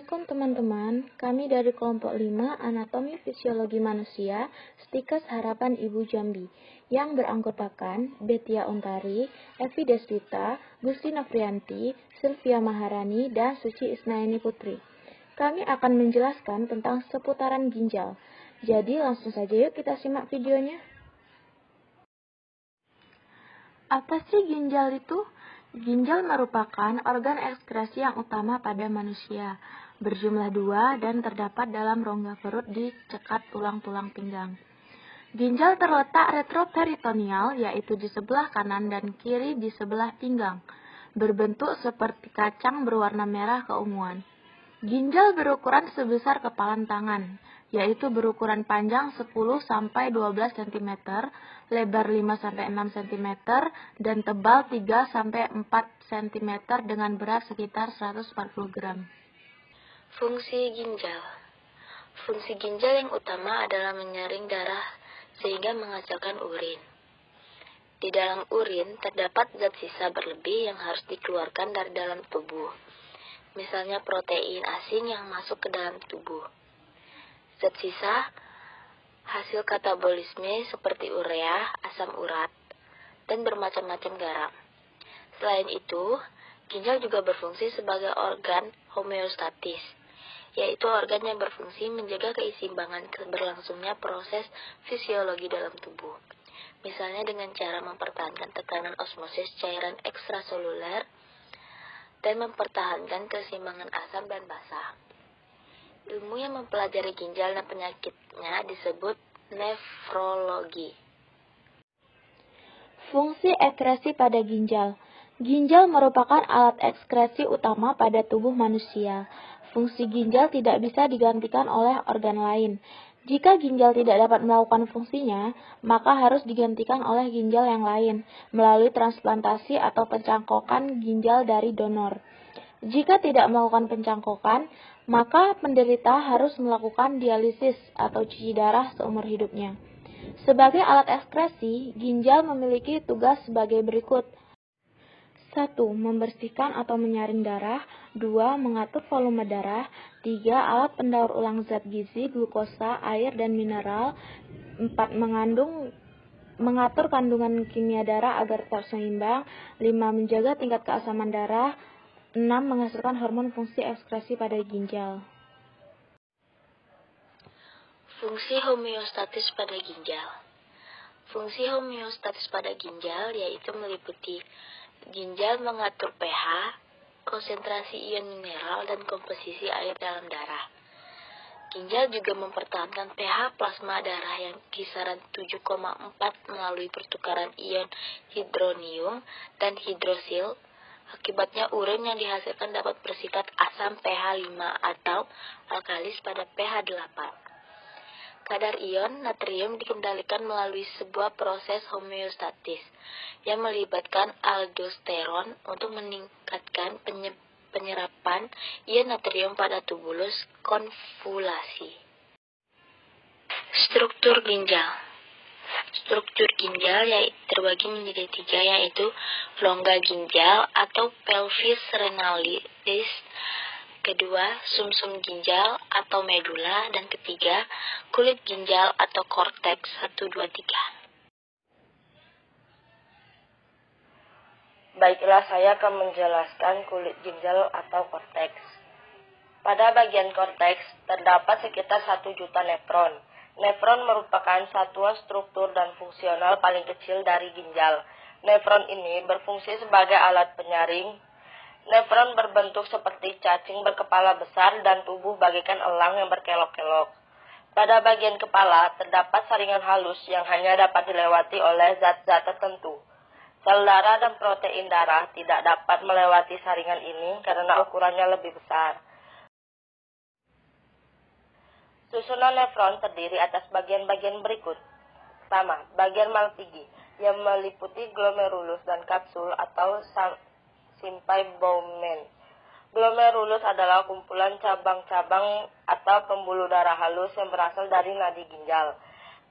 Assalamualaikum teman-teman, kami dari kelompok 5 Anatomi Fisiologi Manusia Stikes Harapan Ibu Jambi yang beranggotakan Betia Ontari, Evi Deswita, Gusti Nofrianti, Sylvia Maharani, dan Suci Isnaini Putri. Kami akan menjelaskan tentang seputaran ginjal. Jadi langsung saja yuk kita simak videonya. Apa sih ginjal itu? Ginjal merupakan organ ekskresi yang utama pada manusia. Berjumlah 2 dan terdapat dalam rongga perut di cekat tulang-tulang pinggang. Ginjal terletak retroperitoneal, yaitu di sebelah kanan dan kiri di sebelah pinggang. Berbentuk seperti kacang berwarna merah keunguan. Ginjal berukuran sebesar kepalan tangan, yaitu berukuran panjang 10-12 cm, lebar 5-6 cm, dan tebal 3-4 cm dengan berat sekitar 140 gram. Fungsi ginjal. Fungsi ginjal yang utama adalah menyaring darah sehingga menghasilkan urin. Di dalam urin terdapat zat sisa berlebih yang harus dikeluarkan dari dalam tubuh. Misalnya protein asing yang masuk ke dalam tubuh. Zat sisa hasil katabolisme seperti urea, asam urat, dan bermacam-macam garam. Selain itu, ginjal juga berfungsi sebagai organ homeostatis, yaitu organ yang berfungsi menjaga keseimbangan berlangsungnya proses fisiologi dalam tubuh. Misalnya dengan cara mempertahankan tekanan osmosis cairan ekstraseluler dan mempertahankan keseimbangan asam dan basa. Ilmu yang mempelajari ginjal dan penyakitnya disebut nefrologi. Fungsi ekskresi pada ginjal. Ginjal merupakan alat ekskresi utama pada tubuh manusia. Fungsi ginjal tidak bisa digantikan oleh organ lain. Jika ginjal tidak dapat melakukan fungsinya, maka harus digantikan oleh ginjal yang lain melalui transplantasi atau pencangkokan ginjal dari donor. Jika tidak melakukan pencangkokan, maka penderita harus melakukan dialisis atau cuci darah seumur hidupnya. Sebagai alat ekskresi, ginjal memiliki tugas sebagai berikut. 1. Membersihkan atau menyaring darah. 2. Mengatur volume darah. 3. Alat pendaur ulang zat gizi, glukosa, air, dan mineral. 4. Mengatur kandungan kimia darah agar tetap seimbang. 5. Menjaga tingkat keasaman darah. 6. Menghasilkan hormon fungsi ekskresi pada ginjal. Fungsi homeostatis pada ginjal. Fungsi homeostatis pada ginjal yaitu meliputi ginjal mengatur pH, konsentrasi ion mineral, dan komposisi air dalam darah. Ginjal juga mempertahankan pH plasma darah yang kisaran 7,4 melalui pertukaran ion hidronium dan hidrosil. Akibatnya urin yang dihasilkan dapat bersifat asam pH 5 atau alkalis pada pH 8. Kadar ion natrium dikendalikan melalui sebuah proses homeostatis yang melibatkan aldosteron untuk meningkatkan penyerapan ion natrium pada tubulus konvolasi. Struktur ginjal. Struktur ginjal terbagi menjadi 3, yaitu rongga ginjal atau pelvis renalis, kedua sumsum ginjal atau medula, dan ketiga kulit ginjal atau korteks 1, 2, 3. Baiklah, saya akan menjelaskan kulit ginjal atau korteks. Pada bagian korteks terdapat sekitar 1 juta nefron. Nefron merupakan satuan struktur dan fungsional paling kecil dari ginjal. Nefron ini berfungsi sebagai alat penyaring. Nefron berbentuk seperti cacing berkepala besar dan tubuh bagaikan elang yang berkelok-kelok. Pada bagian kepala terdapat saringan halus yang hanya dapat dilewati oleh zat-zat tertentu. Sel darah dan protein darah tidak dapat melewati saringan ini karena ukurannya lebih besar. Susunan nefron terdiri atas bagian-bagian berikut. Pertama, bagian Malpighi yang meliputi glomerulus dan kapsul atau simpai Bowman. Glomerulus adalah kumpulan cabang-cabang atau pembuluh darah halus yang berasal dari nadi ginjal.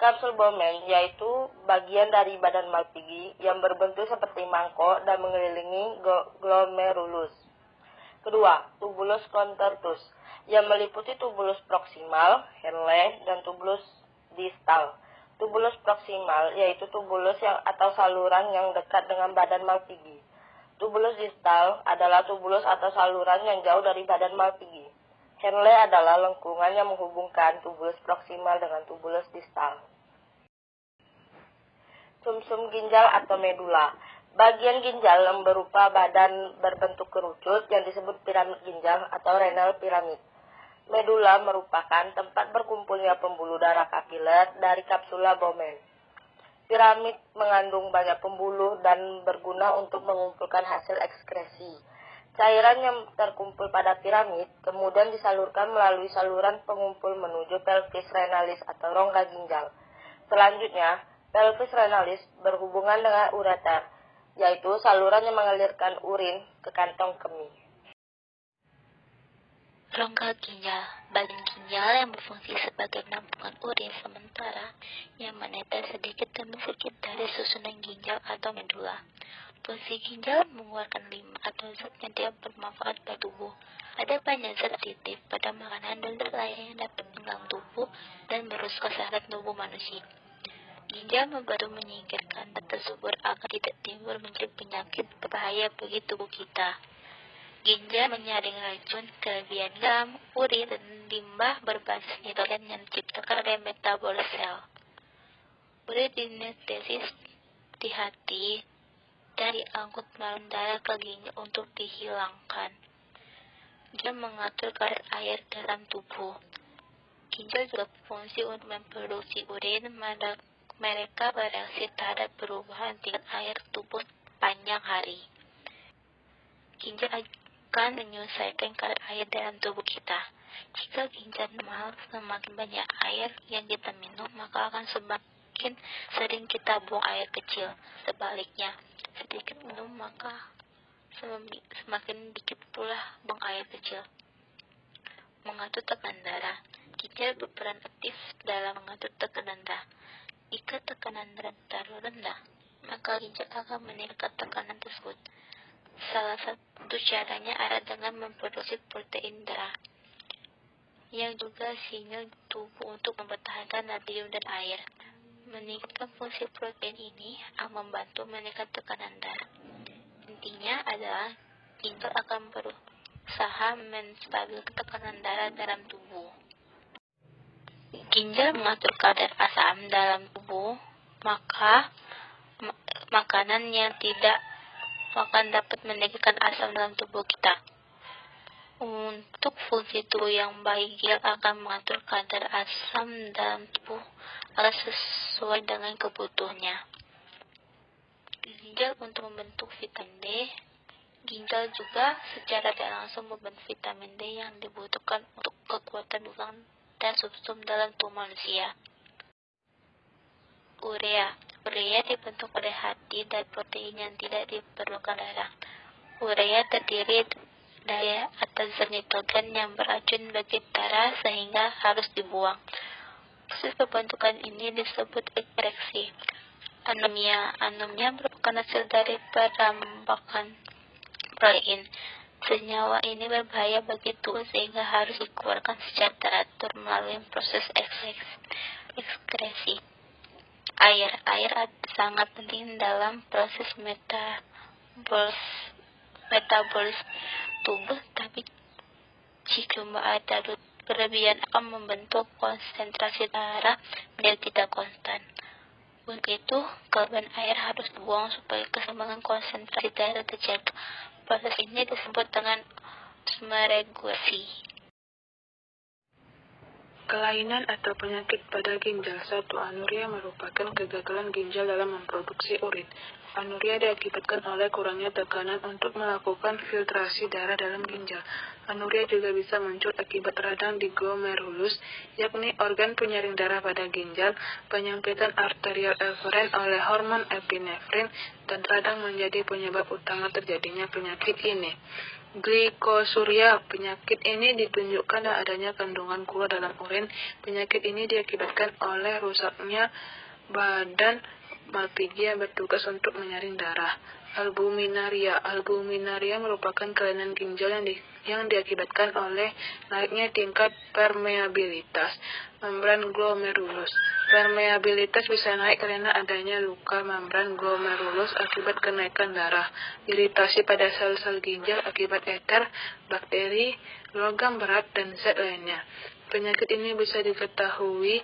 Kapsul Bowman yaitu bagian dari badan Malpighi yang berbentuk seperti mangkok dan mengelilingi glomerulus. Kedua, tubulus contortus. yang meliputi tubulus proksimal, Henle, dan tubulus distal. Tubulus proksimal yaitu tubulus atau saluran yang dekat dengan badan Malpighi. Tubulus distal adalah tubulus atau saluran yang jauh dari badan Malpighi. Henle adalah lengkungan yang menghubungkan tubulus proksimal dengan tubulus distal. Sumsum ginjal atau medula. Bagian ginjal yang berupa badan berbentuk kerucut yang disebut piramid ginjal atau renal piramid. Medula merupakan tempat berkumpulnya pembuluh darah kapiler dari kapsula Bowman. Piramid mengandung banyak pembuluh dan berguna untuk mengumpulkan hasil ekskresi. Cairan yang terkumpul pada piramid kemudian disalurkan melalui saluran pengumpul menuju pelvis renalis atau rongga ginjal. Selanjutnya, pelvis renalis berhubungan dengan ureter, yaitu saluran yang mengalirkan urin ke kantong kemih. Rongga ginjal, bagian ginjal yang berfungsi sebagai penampungan urin sementara yang menetes sedikit demi sedikit dari susunan ginjal atau medula. Fungsi ginjal mengeluarkan limbah atau zat yang tidak bermanfaat bagi tubuh. Ada banyak zat aditif pada makanan dan zat lain yang dapat mengganggu tubuh dan merusak kesehatan tubuh manusia. Ginjal membantu menyingkirkan zat tersebut agar tidak timbul menjadi penyakit berbahaya bagi tubuh kita. Ginjal menyaring racun, kelebihan garam, urin, dan limbah berbasis nitrogen yang diciptakan oleh metabolis sel. Urinetesis di hati dan diangkut melalui darah ke ginjal untuk dihilangkan. Ginjal mengatur kadar air dalam tubuh. Ginjal juga berfungsi untuk memproduksi urin. Mereka bereaksi terhadap perubahan tingkat air tubuh panjang hari. Ginjal akan menyelesaikan kadar air dalam tubuh kita. Jika ginjal normal, semakin banyak air yang kita minum, maka akan semakin sering kita buang air kecil. Sebaliknya, sedikit minum, maka semakin dikit pula buang air kecil. Mengatur tekanan darah. Ginjal berperan aktif dalam mengatur tekanan darah. Jika tekanan darah terlalu rendah, maka ginjal akan meningkatkan tekanan tersebut. Salah satu caranya adalah dengan memproduksi protein darah, yang juga sinyal tubuh untuk mempertahankan natrium dan air. Meningkatkan fungsi protein ini akan membantu meningkatkan tekanan darah. Intinya adalah ginjal akan berusaha menstabilkan tekanan darah dalam tubuh. Ginjal mengatur kadar asam dalam tubuh, maka makanan yang tidak akan dapat meningkatkan asam dalam tubuh kita. Untuk fungsi tubuh yang baik, ginjal akan mengatur kadar asam dalam tubuh agar sesuai dengan kebutuhannya. Ginjal untuk membentuk vitamin D. Ginjal juga secara tidak langsung membentuk vitamin D yang dibutuhkan untuk kekuatan tulang dan subsum dalam tubuh manusia. Urea dibentuk oleh hati dari protein yang tidak diperlukan darah. Urea terdiri dari atas zat nitrogen yang beracun bagi darah sehingga harus dibuang. Proses pembentukan ini disebut ekreksi. Anemia merupakan hasil dari perambakan protein. Senyawa ini berbahaya bagi tubuh sehingga harus dikeluarkan secara teratur melalui proses ekskresi. Air sangat penting dalam proses metabolis tubuh, tapi jika jumlah air terlalu berlebihan akan membentuk konsentrasi darah menjadi tidak konstan. Begitu, kelebihan air harus dibuang supaya keseimbangan konsentrasi darah terjaga. Proses ini disebut dengan osmoregulasi. Kelainan atau penyakit pada ginjal. 1. Anuria merupakan kegagalan ginjal dalam memproduksi urin. Anuria diakibatkan oleh kurangnya tekanan untuk melakukan filtrasi darah dalam ginjal. Anuria juga bisa muncul akibat radang di glomerulus, yakni organ penyaring darah pada ginjal, penyempitan arterial eferen oleh hormon epinefrin, dan radang menjadi penyebab utama terjadinya penyakit ini. Glikosuria. Penyakit ini ditunjukkan adanya kandungan gula dalam urin. Penyakit ini diakibatkan oleh rusaknya badan Malpighi yang bertugas untuk menyaring darah. Albuminaria. Albuminaria merupakan kelainan ginjal yang diakibatkan oleh naiknya tingkat permeabilitas membran glomerulus. Permeabilitas bisa naik karena adanya luka membran glomerulus akibat kenaikan darah, iritasi pada sel-sel ginjal akibat eter, bakteri, logam berat, dan zat lainnya. Penyakit ini bisa diketahui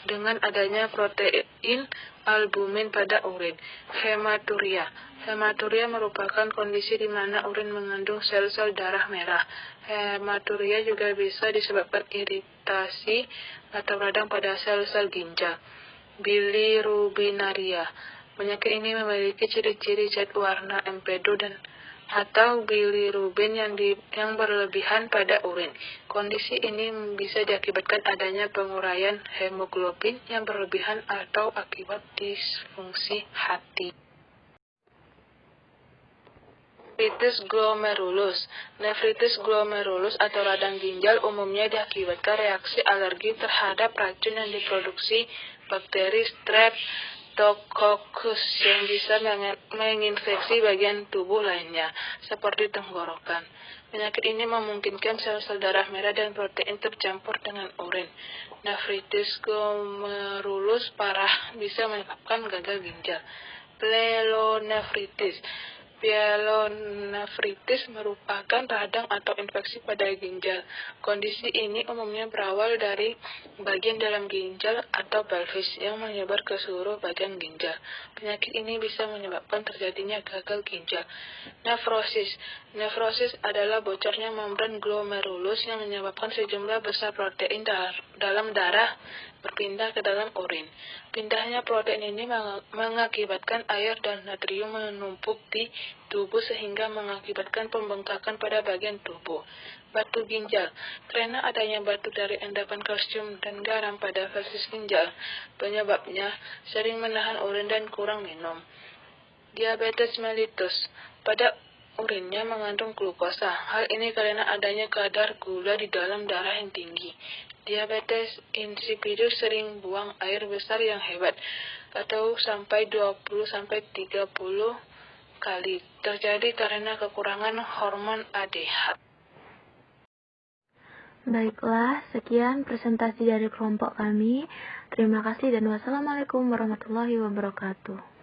dengan adanya protein albumin pada urin. Hematuria. Hematuria merupakan kondisi di mana urin mengandung sel-sel darah merah. Hematuria juga bisa disebabkan iritasi atau radang pada sel-sel ginjal. Bilirubinaria. Penyakit ini memiliki ciri-ciri zat warna empedu atau bilirubin yang berlebihan pada urin. Kondisi ini bisa diakibatkan adanya penguraian hemoglobin yang berlebihan atau akibat disfungsi hati. Nefritis glomerulus. Nefritis glomerulus atau radang ginjal umumnya diakibatkan reaksi alergi terhadap racun yang diproduksi bakteri Streptococcus yang bisa menginfeksi bagian tubuh lainnya, seperti tenggorokan. Penyakit ini memungkinkan sel-sel darah merah dan protein tercampur dengan urin. Nefritis glomerulus parah bisa menyebabkan gagal ginjal. Pyelonefritis. Pyelonefritis merupakan radang atau infeksi pada ginjal. Kondisi ini umumnya berawal dari bagian dalam ginjal atau pelvis yang menyebar ke seluruh bagian ginjal. Penyakit ini bisa menyebabkan terjadinya gagal ginjal. Nefrosis. Nefrosis adalah bocornya membran glomerulus yang menyebabkan sejumlah besar protein dalam darah berpindah ke dalam urin. Pindahnya protein ini mengakibatkan air dan natrium menumpuk di tubuh sehingga mengakibatkan pembengkakan pada bagian tubuh. Batu ginjal. Karena adanya batu dari endapan kalsium dan garam pada vasis ginjal, penyebabnya sering menahan urin dan kurang minum. Diabetes mellitus. Pada urinnya mengandung glukosa. Hal ini karena adanya kadar gula di dalam darah yang tinggi. Diabetes insipidus sering buang air besar yang hebat, atau sampai 20-30 kali, terjadi karena kekurangan hormon ADH. Baiklah, sekian presentasi dari kelompok kami. Terima kasih dan wassalamualaikum warahmatullahi wabarakatuh.